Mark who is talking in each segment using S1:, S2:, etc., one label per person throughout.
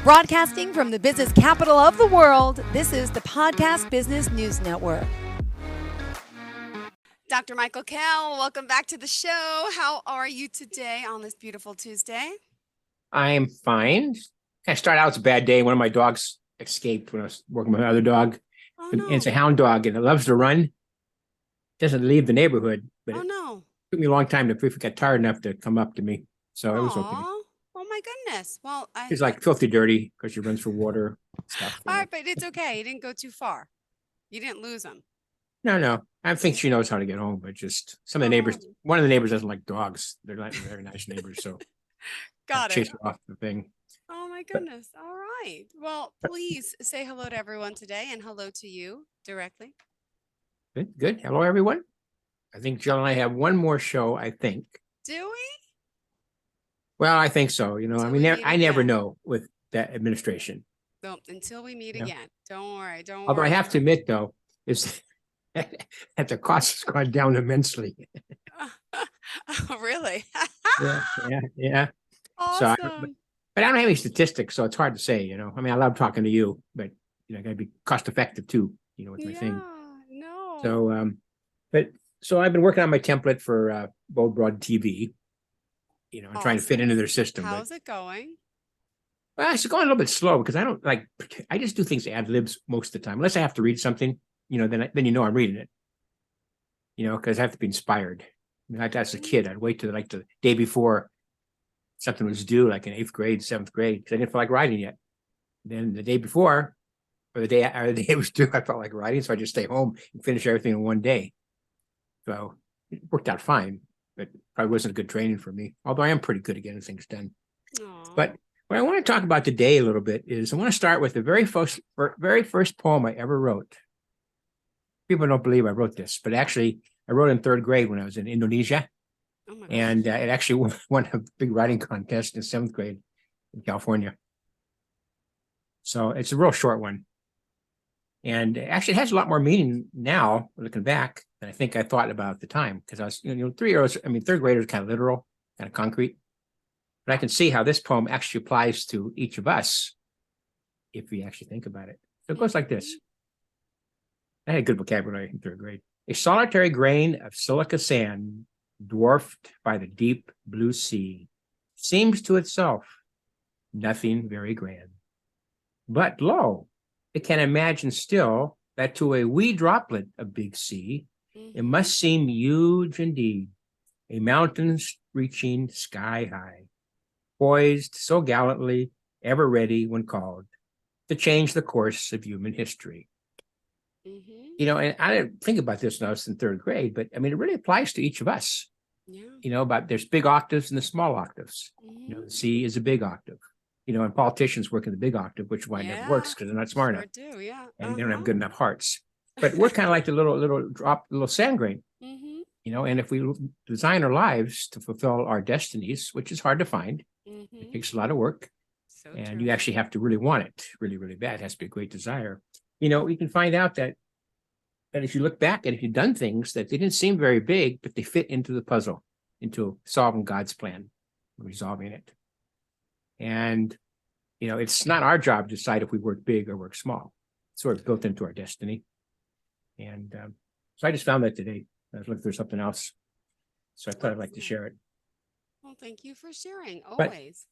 S1: Broadcasting from the business capital of the world, this is the Podcast Business News Network. Dr. Michael Kell, welcome back to the show. How are you today on this beautiful Tuesday?
S2: I'm fine. I started out as a bad day. One of my dogs escaped when I was working with my other dog.
S1: Oh,
S2: And
S1: no.
S2: it's a hound dog and it loves to run. Doesn't leave the neighborhood, but
S1: Oh,
S2: it
S1: no.
S2: took me a long time to briefly get tired enough to come up to me. So it was okay.
S1: Aw. Oh, my goodness. Well,
S2: She's like filthy dirty because she runs for water stuff.
S1: all right, but it's okay. You didn't go too far. You didn't lose him.
S2: No. I think she knows how to get home, but just some of the neighbors, one of the neighbors doesn't like dogs. They're not very nice neighbors. So
S1: Got it.
S2: chase her off the thing.
S1: Oh, my goodness. All right. Well, please say hello to everyone today and hello to you directly.
S2: Good. Hello, everyone. I think Jill and I have one more show, I think.
S1: Do we?
S2: Well, I think so. You know,
S1: Until
S2: I
S1: we
S2: mean,
S1: meet
S2: I never
S1: again.
S2: know with that administration.
S1: No, until we meet
S2: Yeah.
S1: again. Don't worry. Don't
S2: Although I
S1: worry.
S2: have to admit, though, is that the cost has gone down immensely.
S1: Oh, really?
S2: Yeah. So,
S1: Awesome.
S2: but I don't have any statistics, so it's hard to say. You know, I mean, I love talking to you, but you know, I got to be cost effective too. You know, with my thing.
S1: No.
S2: So, so I've been working on my template for Bold Broad TV. You know, and trying to fit into their system.
S1: How's it going?
S2: Well, it's going a little bit slow because I don't like. I just do things ad libs most of the time, unless I have to read something. You know, then you know I'm reading it. You know, because I have to be inspired. I mean, as a kid, I'd wait till like the day before something was due, like in 8th grade, 7th grade, because I didn't feel like writing yet. Then the day before, or the day it was due, I felt like writing, so I just stay home and finish everything in one day. So it worked out fine, but probably wasn't good training for me. Although I am pretty good at getting things done.
S1: Aww.
S2: But what I want to talk about today a little bit is I want to start with the very first poem I ever wrote. People don't believe I wrote this, but actually I wrote in 3rd grade when I was in Indonesia.
S1: Oh my gosh.
S2: And it actually won a big writing contest in 7th grade in California. So it's a real short one. And actually it has a lot more meaning now, looking back, than I think I thought about at the time. Because I was, 3rd graders kind of literal, kind of concrete. But I can see how this poem actually applies to each of us if we actually think about it. So it goes like this. I had a good vocabulary in 3rd grade. A solitary grain of silica sand, dwarfed by the deep blue sea, seems to itself nothing very grand. But lo, it can imagine still that to a wee droplet of big sea, it must seem huge indeed, a mountain reaching sky high, poised so gallantly, ever ready when called to change the course of human history. You know, and I didn't think about this when I was in 3rd grade, but I mean, it really applies to each of us.
S1: Yeah.
S2: You know, about there's big octaves and the small octaves. You know, the C is a big octave. You know, and politicians work in the big octave, which is why it never works because they're not smart enough.
S1: Do, yeah.
S2: And they don't have good enough hearts. But we're kind of like the little sand grain. You know, and if we design our lives to fulfill our destinies, which is hard to find, it takes a lot of work.
S1: So
S2: and
S1: true.
S2: you actually have to really want it, really, really bad. It has to be a great desire. You know, you can find out that if you look back and if you've done things that they didn't seem very big, but they fit into the puzzle, into solving God's plan, resolving it. And, you know, it's not our job to decide if we work big or work small. It's sort of built into our destiny. And so I just found that today. I was looking for something else. So I thought I'd like to share it.
S1: Well, thank you for sharing, always.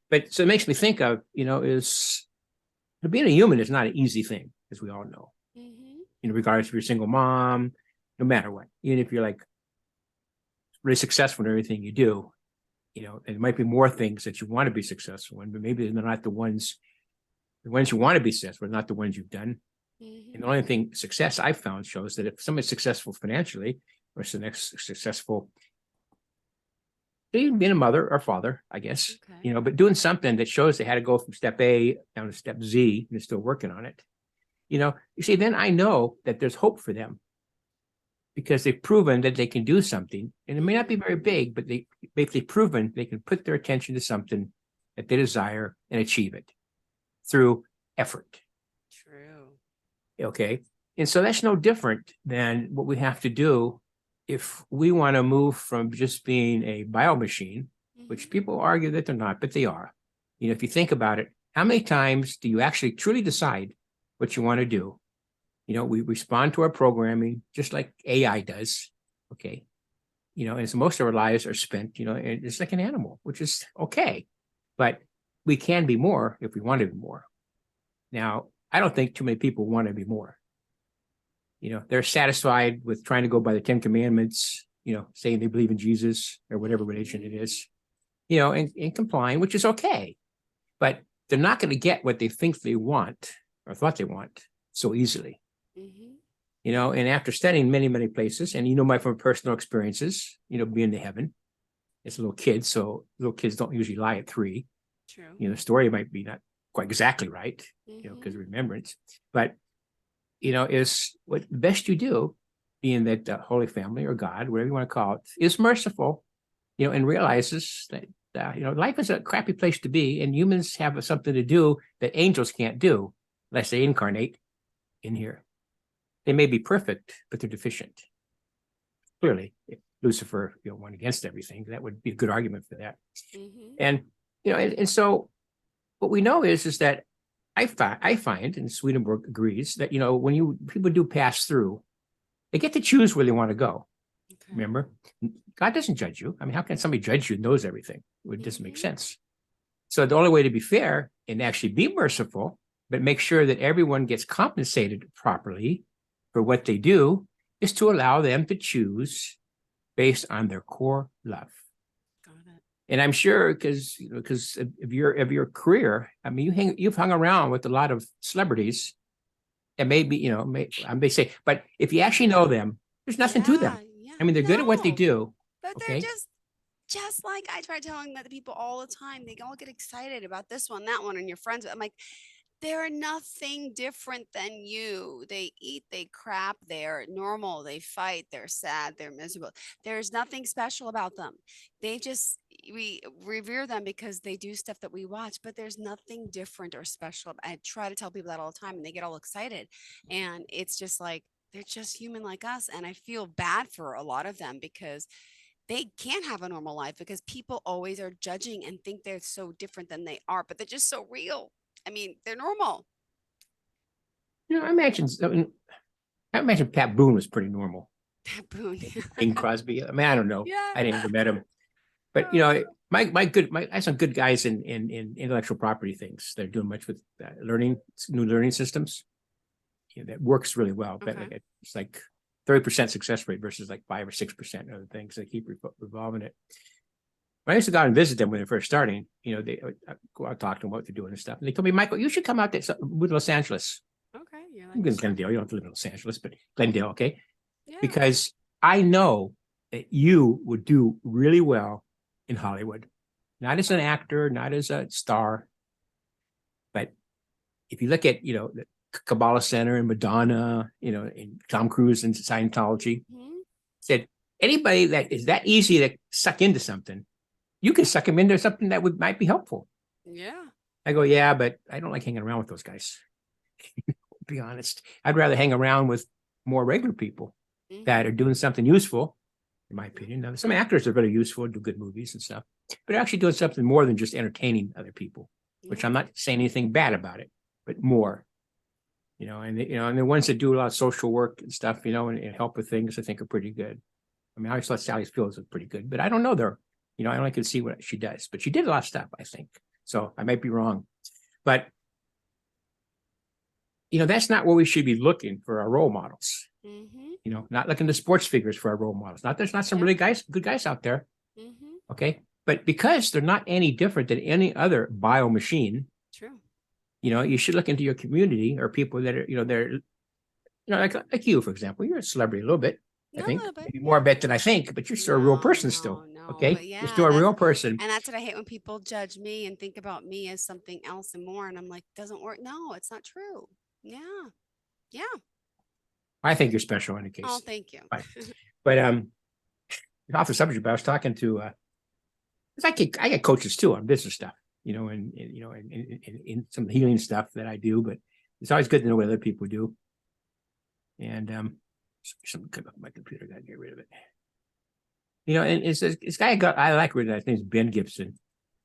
S2: But so it makes me think of, you know, being a human is not an easy thing, as we all know. You know, regardless if you're a single mom, no matter what, even if you're like really successful in everything you do, you know, there might be more things that you want to be successful in, but maybe they're not the ones you want to be successful, are not the ones you've done. And the only thing success I've found shows that if somebody's successful financially or successful, even being a mother or father, I guess, you know, but doing something that shows they had to go from step A down to step Z and they're still working on it. You know, you see, then I know that there's hope for them because they've proven that they can do something, and it may not be very big, but they've proven they can put their attention to something that they desire and achieve it through effort.
S1: True.
S2: Okay. And so that's no different than what we have to do if we want to move from just being a bio machine, which people argue that they're not, but they are. You know, if you think about it, how many times do you actually truly decide what you want to do? We respond to our programming just like AI does. Okay. And so most of our lives are spent, it's like an animal, which is okay. But we can be more if we want to be more. Now, I don't think too many people want to be more. They're satisfied with trying to go by the 10 Commandments, saying they believe in Jesus or whatever religion it is, and complying, which is okay. But they're not going to get what they think they want or thought they want so easily.
S1: Mm-hmm.
S2: And after studying many, many places, and my from personal experiences, being to heaven, it's a little kid, so little kids don't usually lie at 3.
S1: True.
S2: The story might be not quite exactly right,
S1: Mm-hmm.
S2: because of remembrance, but is what the best you do, being that the Holy Family or God, whatever you want to call it, is merciful, and realizes that life is a crappy place to be, and humans have something to do that angels can't do unless they incarnate in here. They may be perfect, but they're deficient. Clearly, if Lucifer, went against everything, that would be a good argument for that.
S1: Mm-hmm.
S2: And and so what we know is that I find, and Swedenborg agrees, that when people do pass through, they get to choose where they want to go.
S1: Okay.
S2: Remember, God doesn't judge you. I mean, how can somebody judge you who knows everything? It doesn't make sense. So the only way to be fair and actually be merciful, but make sure that everyone gets compensated properly for what they do, is to allow them to choose based on their core love.
S1: Got it.
S2: And I'm sure because of your career, I mean, you've hung around with a lot of celebrities, and maybe I may say, but if you actually know them, there's nothing to them.
S1: Yeah.
S2: I mean, they're good at what they do,
S1: But
S2: okay?
S1: they're just like I try telling that to people all the time. They all get excited about this one, that one, and your friends. I'm like, they're nothing different than you. They eat, they crap, they're normal, they fight, they're sad, they're miserable. There's nothing special about them. We revere them because they do stuff that we watch, but there's nothing different or special. I try to tell people that all the time, and they get all excited. And it's just like, they're just human like us. And I feel bad for a lot of them because they can't have a normal life because people always are judging and think they're so different than they are, but they're just so real. I mean, they're normal.
S2: I imagine Pat Boone was pretty normal.
S1: Pat Boone.
S2: Bing Crosby. I mean, I don't know.
S1: Yeah.
S2: I didn't ever met him, but
S1: Oh.
S2: I have some good guys in intellectual property things. They're doing much with new learning systems. That works really well. But
S1: Okay.
S2: it's like 30% success rate versus like 5 or 6% other things. They keep revolving it. When I used to go out and visit them when they're first starting, they go out, talk to them what they're doing and stuff. And they told me, Michael, you should come out there with Los Angeles.
S1: Okay. You're
S2: I'm
S1: like,
S2: in Glendale. You don't have to live in Los Angeles, but Glendale, okay?
S1: yeah.
S2: Because I know that you would do really well in Hollywood, not as an actor, not as a star, but if you look at, the Kabbalah Center and Madonna, and Tom Cruise and Scientology, said anybody that is that easy to suck into something, you can suck them into something that might be helpful.
S1: Yeah.
S2: I go, yeah, but I don't like hanging around with those guys. To be honest, I'd rather hang around with more regular people that are doing something useful, in my opinion. Now, some actors are very useful, do good movies and stuff, but they're actually doing something more than just entertaining other people, which I'm not saying anything bad about it, but more. And the ones that do a lot of social work and stuff, and help with things, I think are pretty good. I mean, I always thought Sally Fields was pretty good, but I don't know her. I only can see what she does, but she did a lot of stuff, I think. So I might be wrong, but that's not where we should be looking for our role models. Not looking to sports figures for our role models. Not there's not some really good guys out there. Okay, but because they're not any different than any other bio machine.
S1: True.
S2: You should look into your community or people that are, they're, like you, for example. You're a celebrity a little bit, I think, maybe more a bit than I think, but you're still a real person still. Okay,
S1: but yeah,
S2: you're still a real person.
S1: And that's what I hate when people judge me and think about me as something else and more. And I'm like, doesn't work. No, it's not true. Yeah. Yeah.
S2: I think you're special in any case.
S1: Oh, thank you.
S2: But off the subject, but I was talking to I get coaches too on business stuff, and in some healing stuff that I do, but it's always good to know what other people do. And something came up on my computer, gotta get rid of it. And it's this guy I like rid of. His name's Ben Gibson.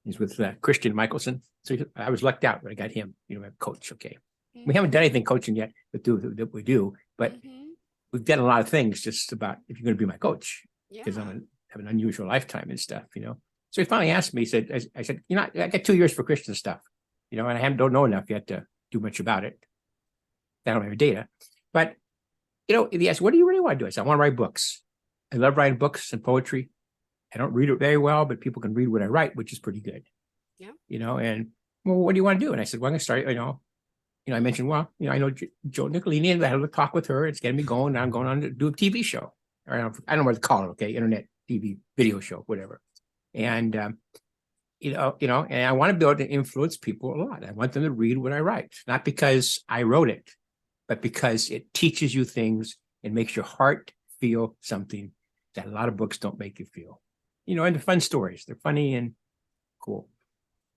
S2: He's with Christian Michelson. So I was lucked out when I got him, my coach. Okay.
S1: Mm-hmm.
S2: We haven't done anything coaching yet, but we do. But
S1: Mm-hmm.
S2: we've done a lot of things just about if you're going to be my coach, because
S1: Yeah.
S2: I have an unusual lifetime and stuff, So he finally asked me, he said, I said, I got 2 years for Christian stuff, and I don't know enough yet to do much about it. I don't have data. But, if he asked, what do you really want to do? I said, I want to write books. I love writing books and poetry. I don't read it very well, but people can read what I write, which is pretty good.
S1: Yeah.
S2: And, well, what do you want to do? And I said, well, I'm going to start, I mentioned, well, I know Joe Nicolini, and I had a talk with her. It's getting me going. Now I'm going on to do a TV show. Or I don't know what to call it. Okay. Internet TV video show, whatever. And, and I want to be able to influence people a lot. I want them to read what I write, not because I wrote it, but because it teaches you things and makes your heart feel something that a lot of books don't make you feel, and they're fun stories. They're funny and cool,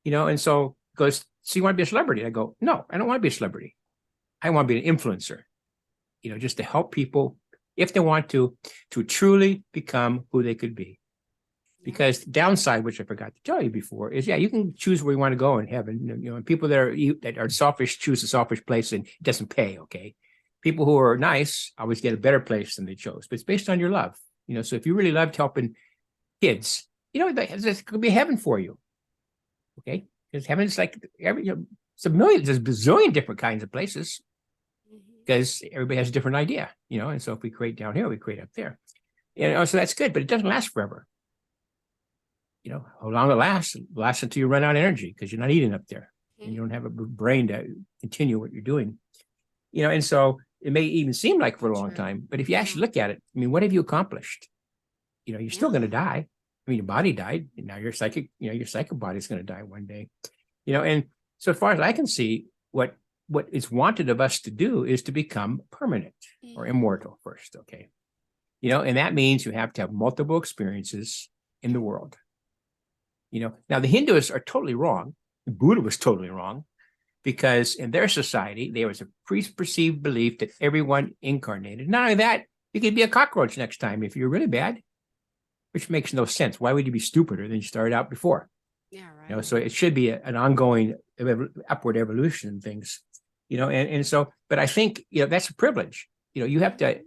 S2: and so he goes, so you want to be a celebrity? I go, no, I don't want to be a celebrity. I want to be an influencer, just to help people, if they want to truly become who they could be. Because the downside, which I forgot to tell you before, is you can choose where you want to go in heaven. And people that are selfish choose a selfish place, and it doesn't pay. Okay, people who are nice always get a better place than they chose, but it's based on your love. So if you really loved helping kids, there's going to be heaven for you. Okay, because heaven is like there's a bazillion different kinds of places, because everybody has a different idea. And so if we create down here, we create up there. So that's good, but it doesn't last forever. How long it lasts until you run out of energy, because you're not eating up there and you don't have a brain to continue what you're doing. And so it may even seem like for a long time, but if you actually look at it, what have you accomplished? You're still going to die. Your body died, and now your psychic body is going to die one day. And so as far as I can see, what is wanted of us to do is to become permanent or immortal first. Okay. And that means you have to have multiple experiences in the world. Now the Hindus are totally wrong. The Buddha was totally wrong, because in their society, there was a preconceived belief that everyone incarnated. Not only that, you could be a cockroach next time if you're really bad, which makes no sense. Why would you be stupider than you started out before?
S1: Yeah, right.
S2: So it should be an ongoing upward evolution in things, and so, but I think, that's a privilege. You have to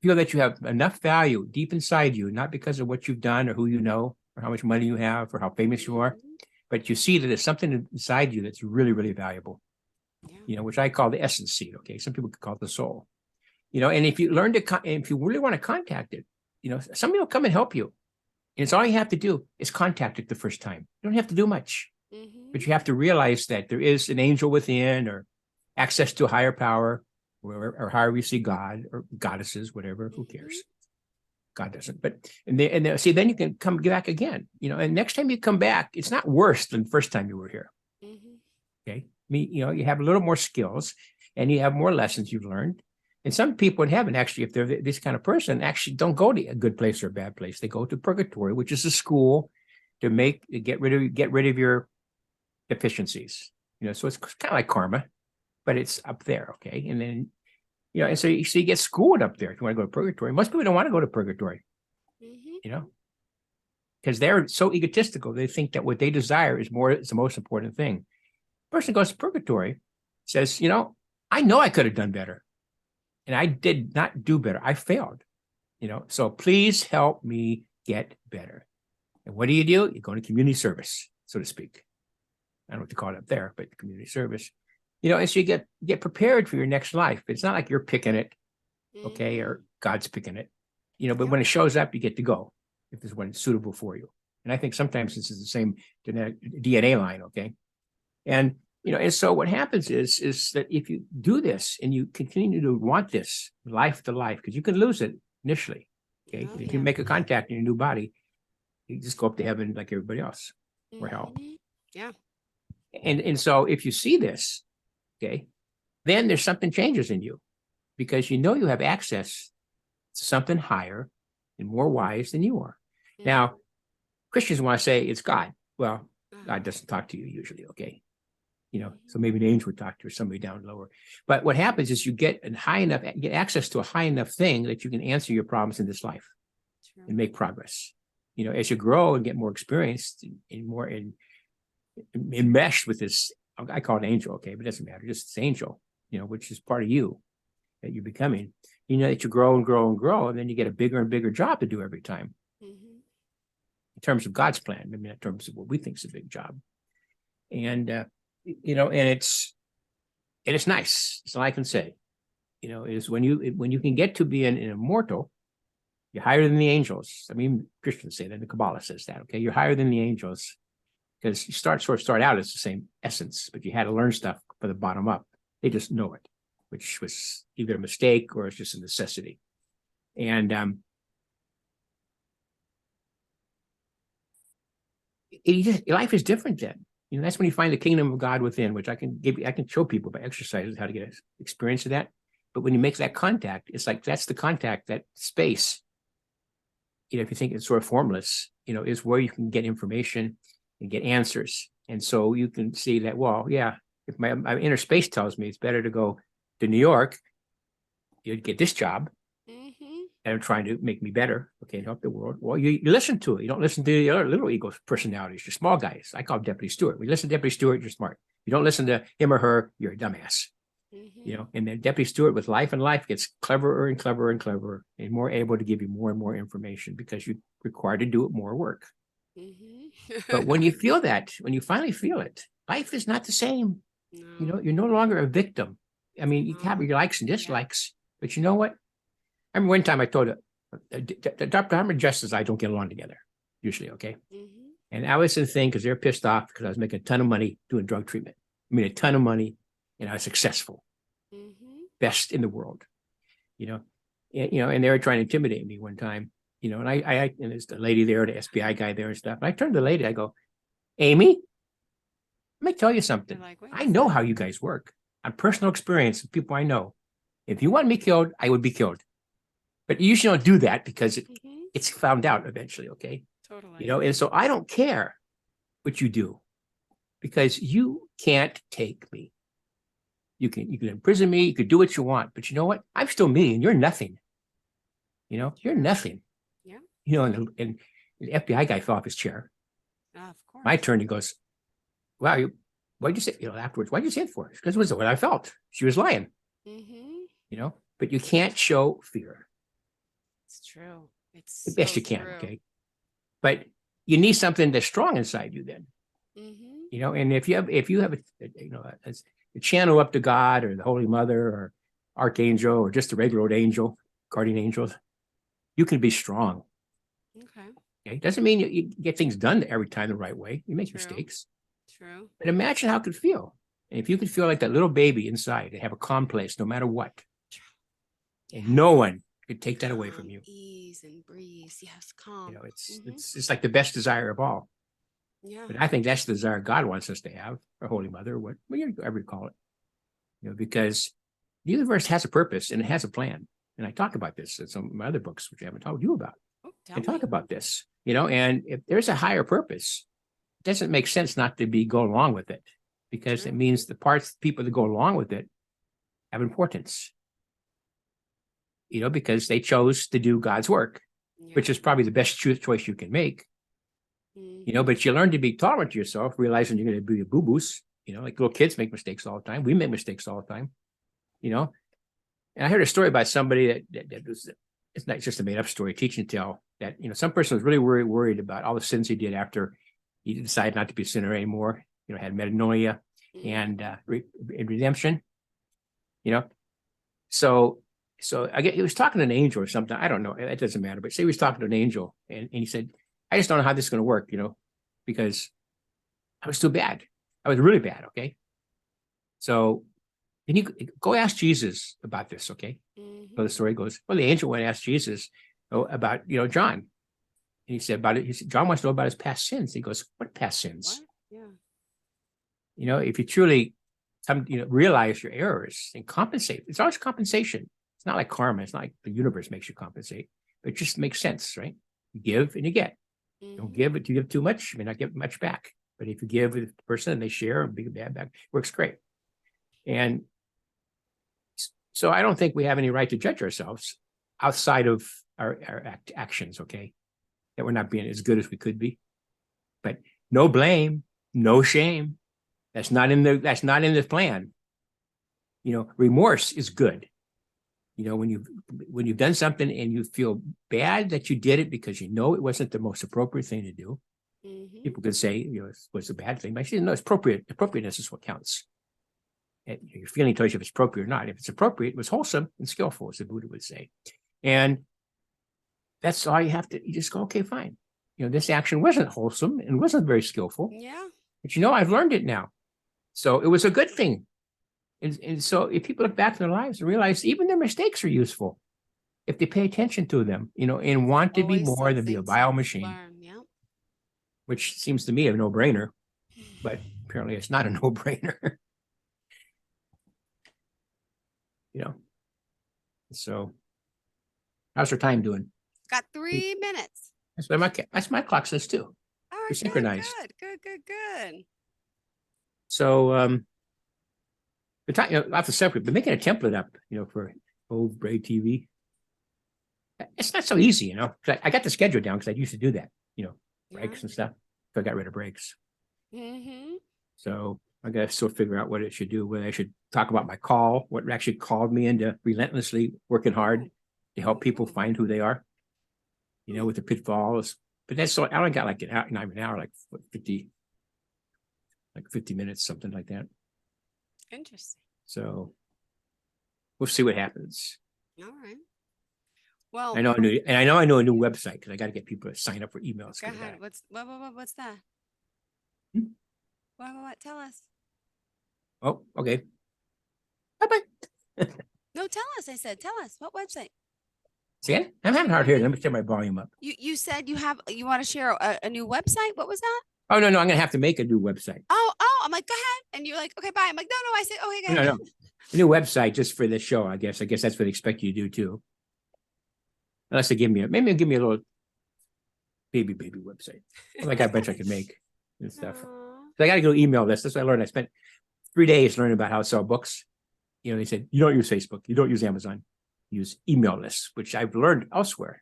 S2: feel that you have enough value deep inside you, not because of what you've done or who you know, or how much money you have, or how famous you are, but you see that there's something inside you that's really, really valuable, which I call the essence seed. Okay. Some people could call it the soul, and if you learn if you really want to contact it, somebody will come and help you. And it's all you have to do is contact it the first time. You don't have to do much, but you have to realize that there is an angel within, or access to a higher power, or however you see God or goddesses, whatever, who cares? God doesn't, but see, then you can come back again, and next time you come back, it's not worse than the first time you were here. Okay. You have a little more skills, and you have more lessons you've learned. And some people in heaven, actually, if they're this kind of person, actually don't go to a good place or a bad place. They go to purgatory, which is a school to get rid of your deficiencies. So it's kind of like karma, but it's up there. Okay. And then, and so you get schooled up there if you want to go to purgatory. Most people don't want to go to purgatory, because they're so egotistical. They think that what they desire is the most important thing. The person goes to purgatory, says, I know I could have done better, and I did not do better. I failed, so please help me get better. And what do? You go to community service, so to speak. I don't know what to call it up there, but community service. And so you get prepared for your next life. It's not like you're picking it, okay, or God's picking it, but when it shows up, you get to go if there's one suitable for you. And I think sometimes this is the same DNA line, okay? And, and so what happens is that if you do this and you continue to want this life to life, because you can lose it initially, okay? If you make a contact in your new body, you just go up to heaven like everybody else, or hell.
S1: Yeah.
S2: And so if you see this, okay, then there's something changes in you, because you have access to something higher and more wise than you are. Now, Christians want to say it's God. Well, God doesn't talk to you usually, okay? So maybe an angel would talk to you, or somebody down lower. But what happens is you get access to a high enough thing that you can answer your problems in this life and make progress. as you grow and get more experienced and more enmeshed with this, I call it angel, okay, but it doesn't matter, just this angel, which is part of you that you're becoming. That you grow and grow and grow, and then you get a bigger and bigger job to do every time. In terms of God's plan, maybe not in terms of what we think is a big job. And and it's nice. That's all I can say. Is when you can get to be an immortal, you're higher than the angels. I mean, Christians say that, the Kabbalah says that. Okay, you're higher than the angels because you start out as the same essence, but you had to learn stuff from the bottom up. They just know it, which was either a mistake or it's just a necessity. And life is different then. That's when you find the kingdom of God within, which I can show people by exercises how to get an experience of that. But when you make that contact, it's like that's the contact, that space. If you think it's sort of formless, is where you can get information and get answers. And so you can see that, well, yeah, if my inner space tells me it's better to go to New York, you'd get this job. And I'm trying to make me better, okay, and help the world. Well, you listen to it. You don't listen to the other little ego personalities, you're small guys. I call Deputy Stewart. We listen to Deputy Stewart, you're smart. You don't listen to him or her, you're a dumbass. And then Deputy Stewart with life and life gets cleverer and cleverer and cleverer and more able to give you more and more information because you're required to do it more work. But when you feel that, when you finally feel it, life is not the same. No. You're no longer a victim. I mean, you have your likes and dislikes, but you know what? I remember one time I told the Department of Justice and I don't get along together, usually, okay? And I was the thing because they're pissed off because I was making a ton of money doing drug treatment. I mean, a ton of money, and I was successful, best in the world, and they were trying to intimidate me one time, and I and there's the lady there, the SBI guy there and stuff. And I turned to the lady, I go, Amy, let me tell you something. Like, I know how you guys work on personal experience of people I know. If you want me killed, I would be killed. But you usually don't do that because it's found out eventually, okay? Totally. And so I don't care what you do because you can't take me. You can imprison me, you could do what you want, but you know what? I'm still me and you're nothing. You're nothing. Yeah. And the FBI guy fell off his chair. Of course. My turn, he goes, wow, why'd you say, afterwards, why'd you say it for? Because it was what I felt. She was lying. But you can't show fear.
S1: It's true. It's
S2: the best you can, okay? But you need something that's strong inside you then. And if you have a channel up to God or the Holy Mother or Archangel or just a regular old angel, guardian angels, you can be strong. Okay. It doesn't mean you get things done every time the right way. You make mistakes. True. But imagine how it could feel. And if you could feel like that little baby inside and have a calm place no matter what. And no one could take that away from you.
S1: Ease and breeze. Yes, calm.
S2: It's like the best desire of all. Yeah. But I think that's the desire God wants us to have, or Holy Mother, whatever you call it. Because the universe has a purpose and it has a plan. And I talk about this in some of my other books, which I haven't told you about. I talk about this, and if there's a higher purpose, it doesn't make sense not to go along with it because it means the people that go along with it have importance. Because they chose to do God's work, which is probably the best choice you can make. But you learn to be tolerant to yourself, realizing you're going to be a boo-boos, like little kids make mistakes all the time. We make mistakes all the time, And I heard a story about somebody that was, it's not just a made up story, teaching tale that, some person was really worried about all the sins he did after he decided not to be a sinner anymore, had metanoia and redemption, So I get he was talking to an angel or something. I don't know. It doesn't matter. But say he was talking to an angel and he said, I just don't know how this is going to work, because I was too bad. I was really bad. Okay. So then you go ask Jesus about this. Okay. So the story goes, well, the angel went and asked Jesus about, John. And he said about it. He said, John wants to know about his past sins. He goes, what past sins? What? Yeah. If you truly come, realize your errors and compensate, it's always compensation. It's not like karma. It's not like the universe makes you compensate. It just makes sense, right? You give and you get. Don't give it. You give too much, you may not get much back. But if you give the person and they share and big bad back, works great. And so I don't think we have any right to judge ourselves outside of our actions, okay? that we're not being as good as we could be. But no blame, no shame. That's not in the plan. Remorse is good. When you've done something and you feel bad that you did it because it wasn't the most appropriate thing to do.
S1: Mm-hmm.
S2: People could say, it was a bad thing. But I say, no, it's appropriate. Appropriateness is what counts. And your feeling tells you if it's appropriate or not. If it's appropriate, it was wholesome and skillful, as the Buddha would say. And that's all you have to. You just go, okay, fine. This action wasn't wholesome and wasn't very skillful.
S1: Yeah.
S2: But I've learned it now. So it was a good thing. And so if people look back in their lives and realize even their mistakes are useful if they pay attention to them, and want to be more than be a bio machine,
S1: yeah.
S2: Which seems to me a no-brainer, but apparently it's not a no-brainer. So how's our time doing?
S1: Got 3 minutes.
S2: That's my clock says too.
S1: All right,
S2: We're synchronized.
S1: Good.
S2: So the time, off the subject, but making a template up, for old Braid TV. It's not so easy, I got the schedule down because I used to do that, breaks and stuff. So I got rid of breaks.
S1: Mm-hmm.
S2: So I got to still figure out what it should do, whether I should talk about my call, what actually called me into relentlessly working hard to help people find who they are, with the pitfalls. But that's so I only got like not even an hour, like 50 minutes, something like that.
S1: Interesting.
S2: So we'll see what happens.
S1: All right. Well,
S2: I know a new website because I got to get people to sign up for emails.
S1: Go ahead. What's that?
S2: Hmm?
S1: What? Tell us.
S2: Oh, okay. Bye-bye.
S1: No, tell us. I said, tell us what website.
S2: See, I'm having hard here. Let me turn my volume up.
S1: You said you want to share a new website. What was that?
S2: Oh no, I'm gonna have to make a new website.
S1: Oh, I'm like, go ahead. And you're like, okay, bye. I'm like, no. I said, okay, go ahead.
S2: No. A new website just for this show, I guess. I guess that's what they expect you to do too. Unless they maybe they'll give me a little baby website. Like I bet I could make and stuff. So I got to go email list. That's what I learned. I spent 3 days learning about how to sell books. They said, you don't use Facebook. You don't use Amazon. Use email lists, which I've learned elsewhere.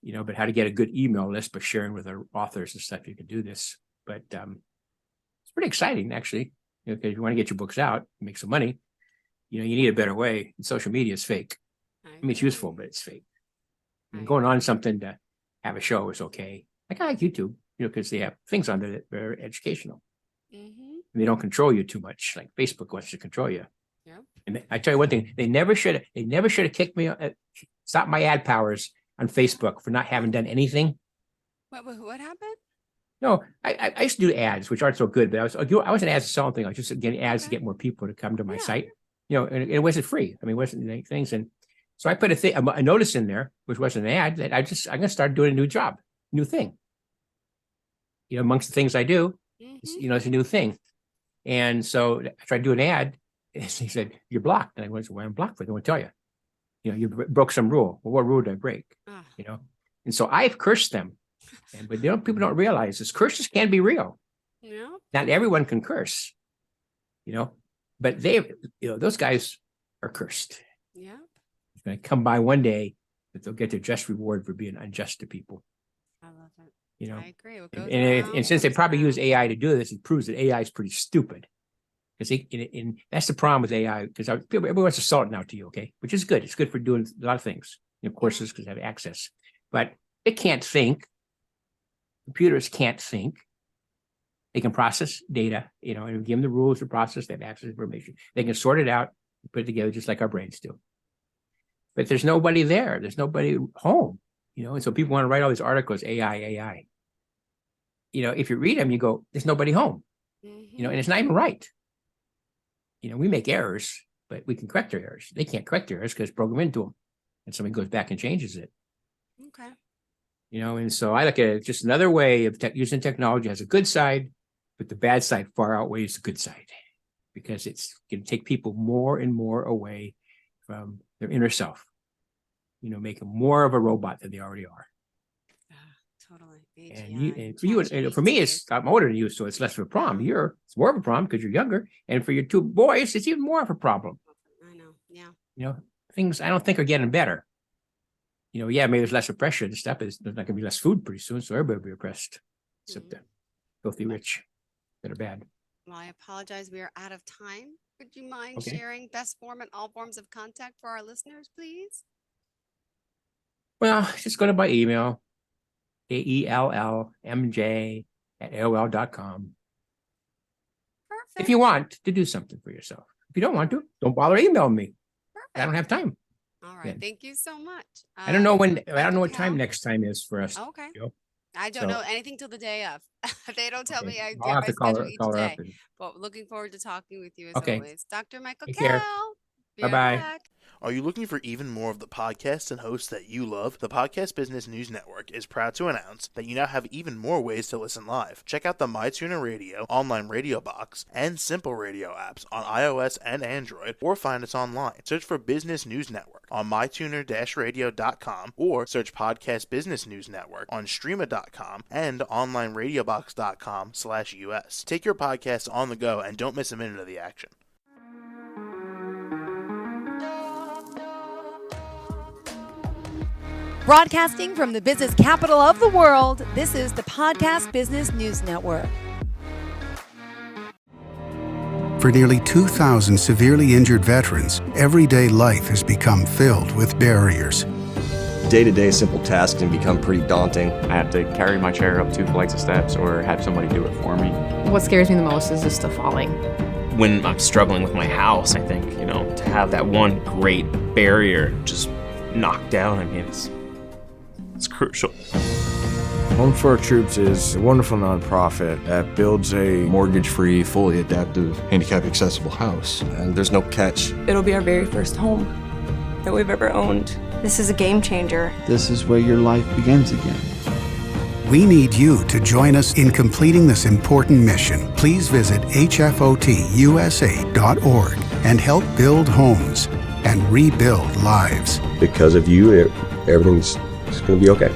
S2: But how to get a good email list by sharing with our authors and stuff. You can do this. But it's pretty exciting, actually. Because if you want to get your books out, make some money, you need a better way. And social media is fake. I mean, it's useful, but it's fake. And going on something to have a show is okay. Like I like YouTube, because they have things on there that are educational. Mm-hmm. And they don't control you too much. Like Facebook wants to control you. Yeah. And I tell you one thing, they never should have kicked me, stopped my ad powers on Facebook for not having done anything.
S1: What happened?
S2: No, I used to do ads, which aren't so good, but I wasn't ads to sell anything. I was just getting ads to get more people to come to my site. And it wasn't free. I mean, it wasn't any things. And so I put a notice in there, which wasn't an ad, that I'm going to start doing a new job, new thing. Amongst the things I do, it's a new thing. And so I tried to do an ad, and he said, you're blocked. And I went, well, I'm blocked for it. I won't tell you. You broke some rule. Well, what rule did I break? And so I've cursed them. But people don't realize this. Curses can be real. Yeah. Not everyone can curse, but those guys are cursed. Yeah. It's going to come by one day that they'll get their just reward for being unjust to people.
S1: I love it. I agree.
S2: And since they probably use AI to do this, it proves that AI is pretty stupid. Because that's the problem with AI. Because everyone's a salt now to you, okay, which is good. It's good for doing a lot of things. Courses because they have access, but it can't think. Computers can't think. They can process data, and give them the rules to process. They have access to information. They can sort it out, put it together just like our brains do. But there's nobody there. There's nobody home, and so people want to write all these articles, AI. If you read them, you go, there's nobody home, and it's not even right. We make errors, but we can correct their errors. They can't correct their errors because it's programmed into them, and somebody goes back and changes it.
S1: Okay.
S2: And so I look at it just another way of using technology. Has a good side, but the bad side far outweighs the good side because it's going to take people more and more away from their inner self, make them more of a robot than they already are.
S1: Totally.
S2: And for you, and for me, I'm older than you, so it's less of a problem. It's more of a problem because you're younger. And for your two boys, it's even more of a problem.
S1: I know. Yeah.
S2: Things I don't think are getting better. maybe there's less oppression. There's not going to be less food pretty soon, so everybody will be oppressed, except the filthy rich that are bad.
S1: Well, I apologize. We are out of time. Would you mind
S2: Okay.
S1: sharing best form and all forms of contact for our listeners, please?
S2: Well, just go to my email, aellmj@aol.com.
S1: Perfect.
S2: If you want to do something for yourself. If you don't want to, don't bother emailing me.
S1: Perfect.
S2: I don't have time.
S1: All right.
S2: Yeah.
S1: Thank you so much.
S2: I don't know what time next time is for us.
S1: Okay.
S2: You know?
S1: I don't know anything till the day of. They don't tell me. I
S2: I'll
S1: get
S2: have
S1: my
S2: to
S1: schedule each
S2: call her
S1: day.
S2: up.
S1: But looking forward to talking with you as
S2: Okay.
S1: always. Dr. Michael
S2: Take care.
S1: Kell. Be
S2: Bye-bye.
S1: right back.
S3: Are you looking for even more of the podcasts and hosts that you love? The Podcast Business News Network is proud to announce that you now have even more ways to listen live. Check out the MyTuner Radio, online radio box, and Simple Radio apps on iOS and Android, or find us online. Search for Business News Network on mytuner-radio.com, or search Podcast Business News Network on streama.com and onlineradiobox.com/US. Take your podcast on the go and don't miss a minute of the action.
S4: Broadcasting from the business capital of the world, this is the Podcast Business News Network.
S5: For nearly 2,000 severely injured veterans, everyday life has become filled with barriers.
S6: Day-to-day simple tasks can become pretty daunting.
S7: I have to carry my chair up 2 flights of steps or have somebody do it for me.
S8: What scares me the most is just the falling.
S9: When I'm struggling with my house, I think, to have that one great barrier just knocked down, it's crucial.
S10: Home for Our Troops is a wonderful nonprofit that builds a
S6: mortgage-free, fully adaptive, handicap-accessible house. And there's no catch.
S11: It'll be our very first home that we've ever owned. This is a game changer.
S12: This is where your life begins again.
S5: We need you to join us in completing this important mission. Please visit hfotusa.org and help build homes and rebuild lives.
S6: Because of you, everything's going to be okay.